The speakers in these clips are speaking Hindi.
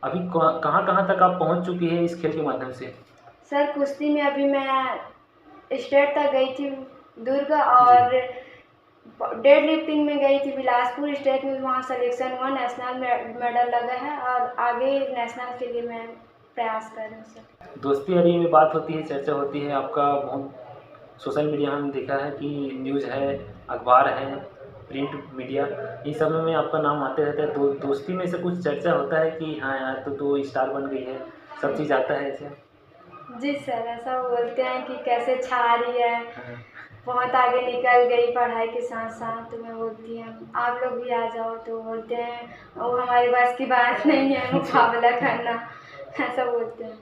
अभी कहाँ कहाँ तक आप पहुँच चुकी है इस खेल के माध्यम से? सर कुश्ती में अभी मैं स्टेट तक गई थी दुर्ग, जी। और डेड लिफ्टिंग में गई थी बिलासपुर स्टेट में, वहाँ सिलेक्शन हुआ, नेशनल मेडल लगा है और आगे नेशनल के लिए मैं प्रयास कर रही हूँ सर। दोस्ती यारी में बात होती है, चर्चा होती है, आपका बहुत सोशल मीडिया में देखा है कि न्यूज़ है, अखबार है, प्रिंट मीडिया, इन सब में आपका नाम आते रहता है। दोस्ती में से कुछ चर्चा होता है कि हाँ यार तो स्टार बन गई है, सब चीज़ आता है ऐसे? जी सर, ऐसा बोलते हैं कि कैसे छा रही है, हाँ। बहुत आगे निकल गई पढ़ाई के साथ साथ। तो मैं बोलती हूँ आप लोग भी आ जाओ, तो बोलते हैं वो हमारी बस की बात नहीं है मुकाबला करना, ऐसा बोलते हैं।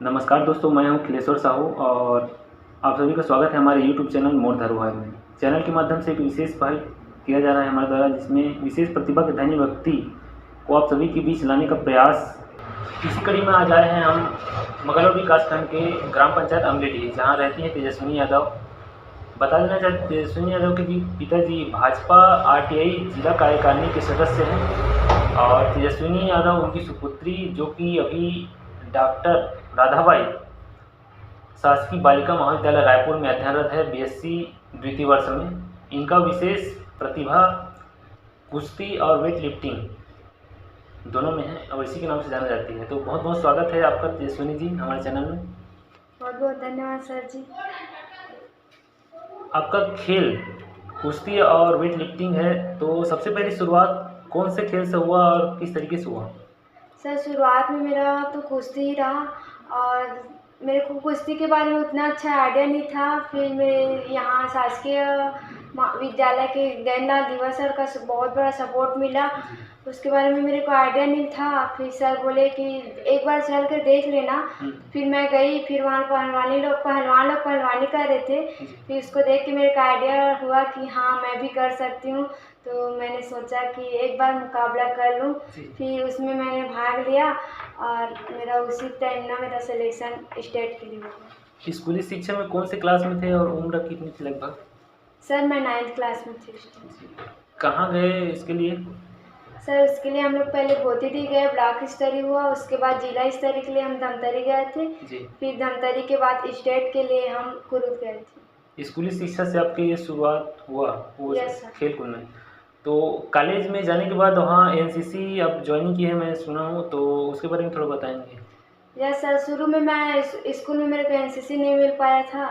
नमस्कार दोस्तों, मैं हूं खिलेश्वर साहू और आप सभी का स्वागत है हमारे यूट्यूब चैनल मोर धरोहर में। चैनल के माध्यम से एक विशेष पहल किया जा रहा है हमारे द्वारा, जिसमें विशेष प्रतिभा के धनी व्यक्ति को आप सभी के बीच लाने का प्रयास। इसी कड़ी में आज आए हैं हम मंगलौर विकासखंड के ग्राम पंचायत अमलेडी, जहाँ रहती हैं तेजस्विनी यादव। बता देना चाहते तेजस्विनी यादव के पिताजी भाजपा आरटीआई जिला कार्यकारिणी के सदस्य हैं और तेजस्विनी यादव उनकी सुपुत्री, जो कि अभी डॉक्टर राधाबाई शासकीय बालिका महाविद्यालय रायपुर में अध्ययनरत है, बीएससी द्वितीय वर्ष में। इनका विशेष प्रतिभा कुश्ती और वेट लिफ्टिंग दोनों में है और इसी के नाम से जाना जाती है। तो बहुत बहुत स्वागत है आपका तेजस्विनी जी हमारे चैनल में। बहुत बहुत धन्यवाद सर जी। आपका खेल कुश्ती और वेट लिफ्टिंग है, तो सबसे पहली शुरुआत कौन से खेल से हुआ और किस तरीके से हुआ? सर शुरुआत में मेरा तो कुश्ती ही रहा, और मेरे को कुश्ती के बारे में उतना अच्छा आइडिया नहीं था। फिर मेरे यहाँ शासकीय विद्यालय के गेंदा दिवस सर का बहुत बड़ा सपोर्ट मिला, उसके बारे में मेरे को आइडिया नहीं था। फिर सर बोले कि एक बार चल कर देख लेना। फिर मैं गई, फिर वहाँ पहलवान लोग पहलवानी कर रहे थे। फिर उसको देख के मेरे को आइडिया हुआ कि हाँ मैं भी कर सकती हूँ। तो मैंने सोचा कि एक बार मुकाबला कर लूँ। फिर उसमें मैंने भाग लिया और मेरा उसी टाइम ना मेरा सिलेक्शन स्टेट के लिए हो गया। स्कूली शिक्षा में कौन से क्लास में थे और उम्र कितनी थी लगभग? सर मैं 9th क्लास में थी। कहाँ गए इसके लिए? सर उसके लिए हम लोग पहले गोतीडी गए, ब्लॉक स्तरीय हुआ, उसके बाद जिला स्तरीय के लिए हम धमतरी गए थे। फिर धमतरी के बाद स्टेट के लिए हम कुरुद गए थे। स्कूली शिक्षा से आपकी ये शुरुआत हुआ वो खेल कूद में, तो कॉलेज में जाने के बाद वहाँ एनसीसी आप ज्वाइनिंग की है मैं सुना हूँ, तो उसके बारे में थोड़ा बताएंगे? यस सर, शुरू में मैं स्कूल में मेरे को एनसीसी नहीं मिल पाया था।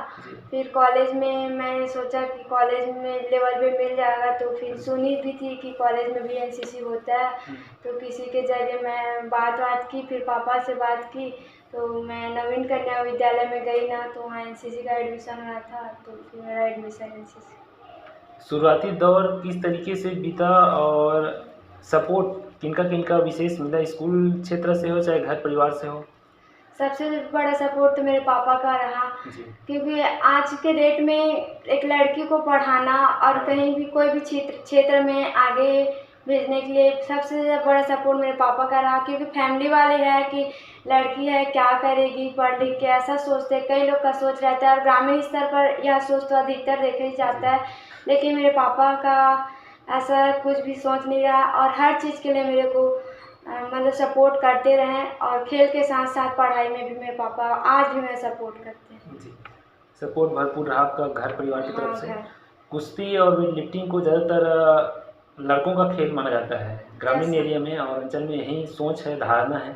फिर कॉलेज में मैंने सोचा कि कॉलेज में लेवल पे मिल जाएगा, तो फिर सुनी भी थी कि कॉलेज में भी एनसीसी होता है। तो किसी के जरिए मैं बात की, फिर पापा से बात की, तो मैं नवीन कन्या विद्यालय में गई ना, तो वहाँ एनसीसी का एडमिशन हुआ था, तो फिर मेरा एडमिशन एनसीसी। शुरुआती दौर किस तरीके से बीता और सपोर्ट किनका किनका विशेष मिला, स्कूल क्षेत्र से हो चाहे घर परिवार से हो? सबसे बड़ा सपोर्ट तो मेरे पापा का रहा, क्योंकि आज के डेट में एक लड़की को पढ़ाना और कहीं भी कोई भी क्षेत्र में आगे भेजने के लिए सबसे बड़ा सपोर्ट मेरे पापा का रहा। क्योंकि फैमिली वाले हैं कि लड़की है क्या करेगी पढ़ लिख के, ऐसा सोचते हैं, कई लोग का सोच रहता है और ग्रामीण स्तर पर यह सोच तो अधिकतर देखा ही जाता है। लेकिन मेरे पापा का ऐसा कुछ भी सोच नहीं रहा और हर चीज़ के लिए मेरे को मतलब सपोर्ट करते रहें, और खेल के साथ साथ पढ़ाई में भी मेरे पापा आज भी मेरा सपोर्ट करते हैं। जी, सपोर्ट भरपूर रहा आपका घर परिवार की तरफ से। कुश्ती और वेट लिफ्टिंग को ज़्यादातर लड़कों का खेल माना जाता है ग्रामीण एरिया में और अंचल में, यही सोच है, धारणा है।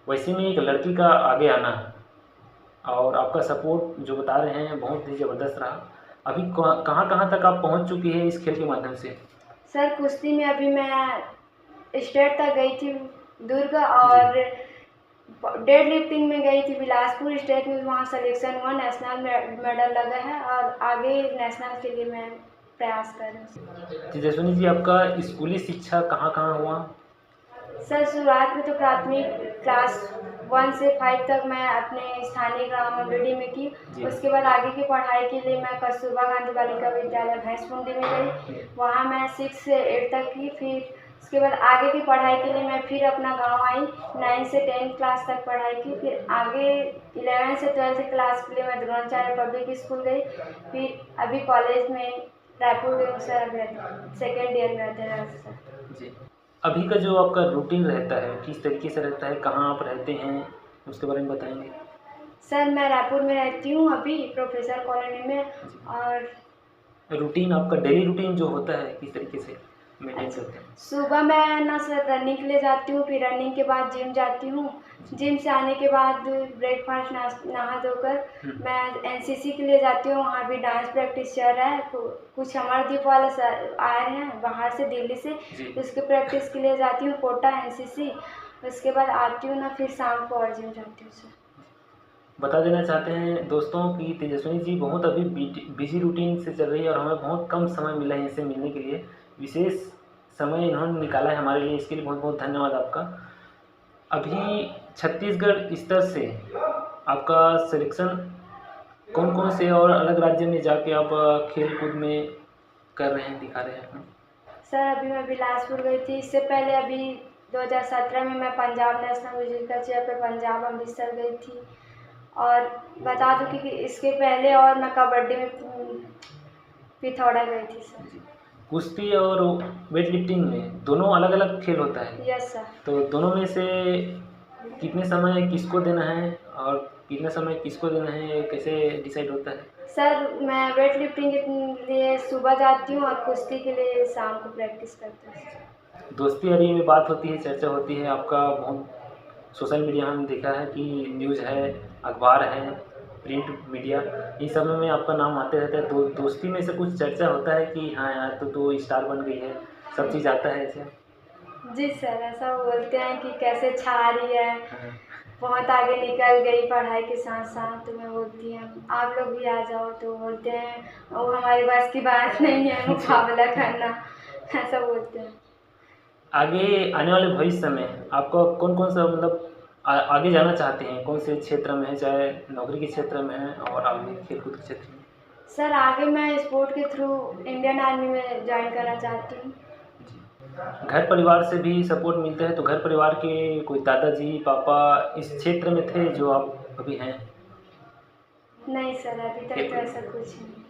वैसे में एक लड़की का आगे आना और आपका सपोर्ट जो बता रहे हैं बहुत ही ज़बरदस्त रहा। अभी कहाँ कहाँ तक आप पहुँच चुकी है इस खेल के माध्यम से? सर कुश्ती में अभी मैं स्टेट तक गई थी दुर्ग, और डेड लिफ्टिंग में गई थी बिलासपुर स्टेट में, वहाँ सिलेक्शन हुआ, नेशनल मेडल लगा है और आगे नेशनल के लिए मैं प्रयास कर रही हूँ। तेजस्विनी जी, आपका स्कूली शिक्षा कहाँ कहाँ हुआ? सर शुरुआत में तो प्राथमिक क्लास 1 से 5 तक मैं अपने स्थानीय ग्राम अमरेडी में की। उसके बाद आगे की पढ़ाई के लिए मैं कस्तूरबा गांधी बालिका विद्यालय भैंसमुंडी में गई, वहाँ मैं 6 से 8 तक की। फिर उसके बाद आगे की पढ़ाई के लिए मैं फिर अपना गांव आई, 9 से 10 क्लास तक पढ़ाई की। फिर आगे 11 से 12 क्लास के लिए मैं द्रोणाचार्य पब्लिक स्कूल गई। फिर अभी कॉलेज में रायपुर गई सर, सेकेंड ईयर में अध्ययन सर। जी, अभी का जो आपका रूटीन रहता है किस तरीके से रहता है, कहाँ आप रहते हैं, उसके बारे में बताएंगे? सर मैं रायपुर में रहती हूँ अभी प्रोफेसर कॉलोनी में। और रूटीन आपका डेली रूटीन जो होता है किस तरीके से मेंटेन अच्छा, करते हैं? सुबह मैं ना सर रनिंग के लिए जाती हूँ, फिर रनिंग के बाद जिम जाती हूँ। जिम से आने के बाद ब्रेकफास्ट नहा धोकर मैं एनसीसी के लिए जाती हूँ। वहाँ भी डांस प्रैक्टिस चल रहा है। कुछ अमरदीप वाले सर आए हैं बाहर से दिल्ली से, जी। उसके प्रैक्टिस के लिए जाती हूँ कोटा एनसीसी। उसके बाद आती हूँ ना, फिर शाम को और जिम जाती हूँ सर। बता देना चाहते हैं दोस्तों कि तेजस्विनी जी बहुत अभी बिजी रूटीन से चल रही है और हमें बहुत कम समय मिला है इनसे मिलने के लिए। विशेष समय इन्होंने निकाला है हमारे लिए, इसके लिए बहुत बहुत धन्यवाद आपका। अभी छत्तीसगढ़ स्तर से आपका सिलेक्शन कौन कौन से और अलग राज्य में जाके आप खेल कूद में कर रहे हैं, दिखा रहे हैं अपना? सर अभी मैं बिलासपुर गई थी। इससे पहले अभी 2017 में मैं पंजाब नेशनल म्यूजिकल चेयर पे पंजाब अमृतसर गई थी। और बता दूं कि इसके पहले और मैं कबड्डी में पिथौरा गई थी सर। कुश्ती और वेट लिफ्टिंग में दोनों अलग अलग खेल होता है, यस सर। तो दोनों में से कितने समय किसको देना है और कितना समय किसको देना है, ये कैसे डिसाइड होता है? सर मैं वेट लिफ्टिंग के लिए सुबह जाती हूँ और कुश्ती के लिए शाम को प्रैक्टिस करती हूँ। दोस्ती यारी में बात होती है, चर्चा होती है आपका बहुत, सोशल मीडिया में हमने देखा है कि न्यूज़ है, अखबार है, प्रिंट मीडिया, इन सब में आपका नाम आते रहता है। दोस्ती में से कुछ चर्चा होता है कि हाँ यार तो स्टार बन गई है, सब चीज़ आता है ऐसे? जी सर, ऐसा बोलते हैं कि कैसे छा रही है, हाँ। बहुत आगे निकल गई पढ़ाई के साथ साथ। तो मैं बोलती हूँ आप लोग भी आ जाओ, तो बोलते हैं वो हमारी बस की बात नहीं है मुकाबला करना, ऐसा बोलते हैं। आगे आने वाले भविष्य में आपको कौन कौन सा मतलब आगे जाना चाहते हैं, कौन से क्षेत्र में है, चाहे नौकरी के क्षेत्र में है और आगे खेलकूद के क्षेत्र में? सर आगे मैं स्पोर्ट के थ्रू इंडियन आर्मी में ज्वाइन करना चाहती हूँ। जी। घर परिवार से भी सपोर्ट मिलता है, तो घर परिवार के कोई दादाजी पापा इस क्षेत्र में थे जो आप अभी हैं? नहीं सर, अभी तक तो ऐसा कुछ नहीं।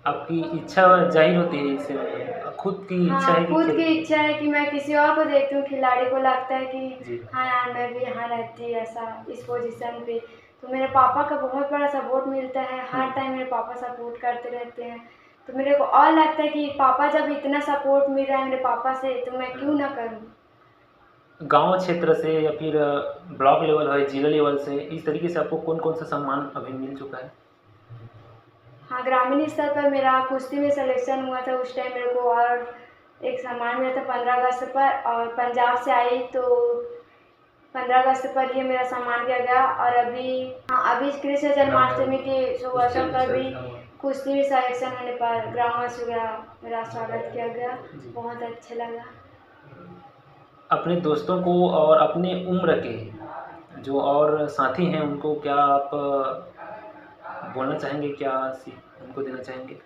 आपकी इच्छा जाहिर होती है इससे, मतलब खुद की इच्छा हाँ, है कि खुद की इच्छा है कि मैं किसी और को देखती हूँ खिलाड़ी को, लगता है जी। कि हाँ यार मैं भी यहाँ रहती ऐसा इस पोजीशन पे। तो मेरे पापा का बहुत बड़ा सपोर्ट मिलता है, हर टाइम मेरे पापा सपोर्ट करते रहते हैं। तो मेरे को और लगता है कि पापा जब इतना सपोर्ट मिल रहा है मेरे पापा से, तो मैं क्यों ना करूँ। गांव क्षेत्र से या फिर ब्लॉक लेवल है, जिला लेवल से, इस तरीके से आपको कौन कौन सा सम्मान अभी मिल चुका है? हाँ, ग्रामीण स्तर पर मेरा कुश्ती में सिलेक्शन हुआ था उस टाइम मेरे को, और एक सम्मान मिला था 15 अगस्त पर। और पंजाब से आई तो 15 अगस्त पर ये मेरा सम्मान किया गया। और अभी कृष्ण जन्माष्टमी के शुभ अवसर पर भी कुश्ती में सिलेक्शन होने पर ग्रामवासी वगैरह मेरा स्वागत किया गया, बहुत अच्छा लगा। अपने दोस्तों को और अपने उम्र के जो और साथी हैं उनको क्या आप बोलना चाहेंगे, क्या सीख उनको देना चाहेंगे?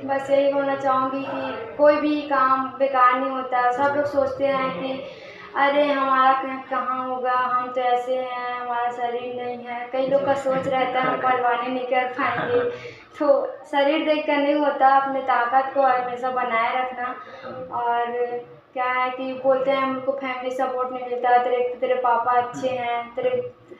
बस यही बोलना चाहूँगी कि कोई भी काम बेकार नहीं होता। सब लोग सोचते हैं कि अरे हमारा कहाँ होगा, हम तो ऐसे हैं, हमारा शरीर नहीं है। कई लोग का सोच रहता है हम पहलवानी नहीं कर पाएंगे। तो शरीर देख कर नहीं होता, अपने ताकत को हमेशा बनाए रखना। और क्या है कि बोलते हैं हमको फैमिली सपोर्ट नहीं मिलता, तेरे पापा अच्छे हैं, तेरे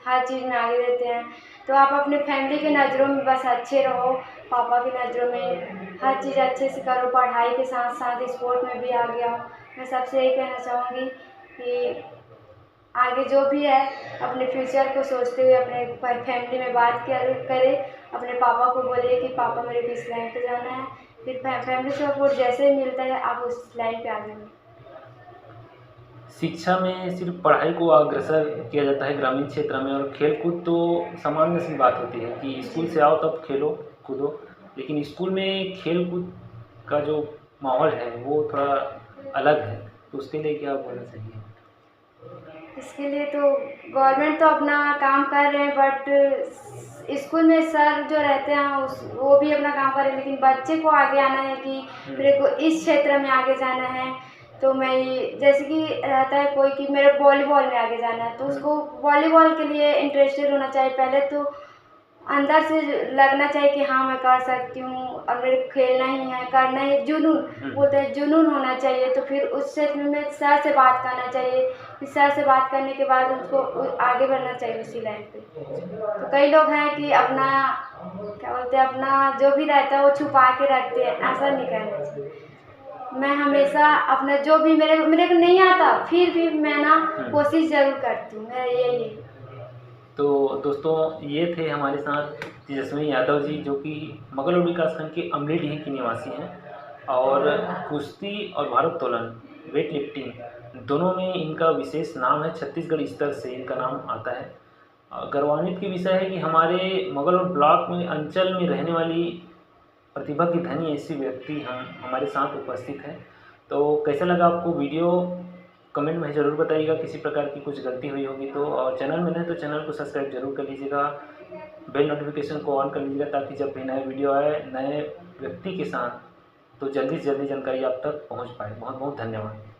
हर चीज़ में आगे रहते हैं। तो आप अपने फैमिली की नज़रों में बस अच्छे रहो, पापा की नज़रों में हर चीज़ अच्छे से करो, पढ़ाई के साथ साथ स्पोर्ट में भी आगे आओ। मैं सबसे यही कहना चाहूँगी कि आगे जो भी है अपने फ्यूचर को सोचते हुए अपने फैमिली में बात करे, अपने पापा को बोलिए कि पापा मेरे को इस लाइन पे जाना है। फिर फैमिली सपोर्ट जैसे ही मिलता है आप उस लाइन पे आगे बढ़ो। शिक्षा में सिर्फ पढ़ाई को अग्रसर किया जाता है ग्रामीण क्षेत्र में, और खेलकूद तो सामान्य सी बात होती है कि स्कूल से आओ तब खेलो कूदो, लेकिन स्कूल में खेल कूद का जो माहौल है वो थोड़ा अलग है, तो उसके लिए क्या बोलना चाहिए? इसके लिए तो गवर्नमेंट तो अपना काम कर रहे हैं, बट स्कूल में सर जो रहते हैं वो भी अपना काम कर रहे हैं, लेकिन बच्चे को आगे आना है कि मेरे को इस क्षेत्र में आगे जाना है। तो मैं जैसे कि रहता है कोई कि मेरे वॉलीबॉल में आगे जाना है, तो उसको वॉलीबॉल के लिए इंटरेस्टेड होना चाहिए। पहले तो अंदर से लगना चाहिए कि हाँ मैं कर सकती हूँ, अब मेरे को खेलना ही है, करना ही, जुनून बोलते हैं, जुनून होना चाहिए। तो फिर उस क्षेत्र में सर से बात करना चाहिए, फिर सर से बात करने के बाद उसको आगे बढ़ना चाहिए उसी लाइन पे। तो कई लोग हैं कि अपना क्या बोलते हैं, अपना जो भी रहता है वो छुपा के रखते हैं, ऐसा नहीं करना चाहिए। मैं हमेशा अपना जो भी मेरे को नहीं आता, फिर भी मैं ना कोशिश ज़रूर करती हूँ, मेरा यही है। तो दोस्तों, ये थे हमारे साथ तेजस्विनी यादव जी, जो कि मगलुड विकासखंड के अमलीडीह की निवासी हैं और कुश्ती और भारोत्तोलन, वेट लिफ्टिंग दोनों में इनका विशेष नाम है। छत्तीसगढ़ स्तर से इनका नाम आता है। गौरवान्वित की विषय है कि हमारे मगलुड ब्लॉक में अंचल में रहने वाली प्रतिभा की धनी ऐसी व्यक्ति हम हमारे साथ उपस्थित हैं। तो कैसा लगा आपको वीडियो, कमेंट में ज़रूर बताइएगा। किसी प्रकार की कुछ गलती हुई होगी तो, और चैनल में नहीं तो चैनल को सब्सक्राइब जरूर कर लीजिएगा, बेल नोटिफिकेशन को ऑन कर लीजिएगा, ताकि जब भी नए वीडियो आए नए व्यक्ति के साथ तो जल्दी से जल्दी जानकारी आप तक पहुंच पाए। बहुत बहुत धन्यवाद।